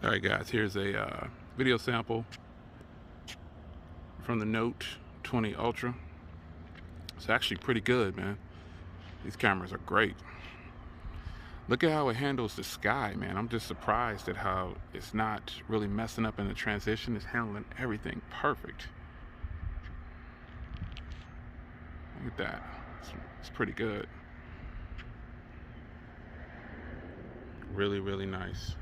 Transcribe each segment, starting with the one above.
All right, guys, here's a video sample from the Note 20 Ultra. It's actually pretty good, man. These cameras are great. Look at how it handles the sky, man. I'm just surprised at how it's not really messing up in the transition. It's handling everything perfect. Look at that. It's pretty good. Really, really nice.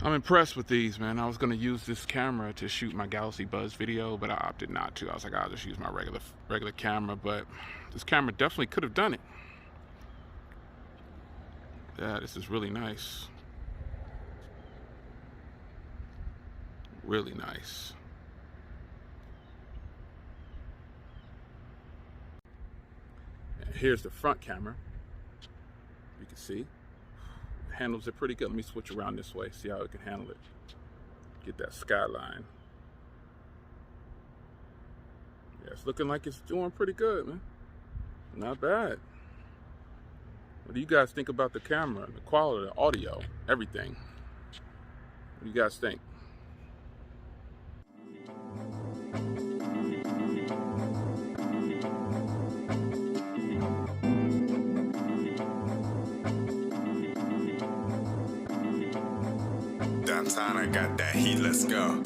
I'm impressed with these, man. I was gonna use this camera to shoot my Galaxy Buzz video, but I opted not to. I was like, I'll just use my regular camera, but this camera definitely could have done it. Yeah, this is really nice. Really nice. And here's the front camera. You can see. Handles it pretty good. Let me switch around this way, see how it can handle it. Get that skyline. Yeah, it's looking like it's doing pretty good, man. Not bad. What do you guys think about the camera, the quality, the audio, everything? What do you guys think? Downtown, I got that heat, let's go.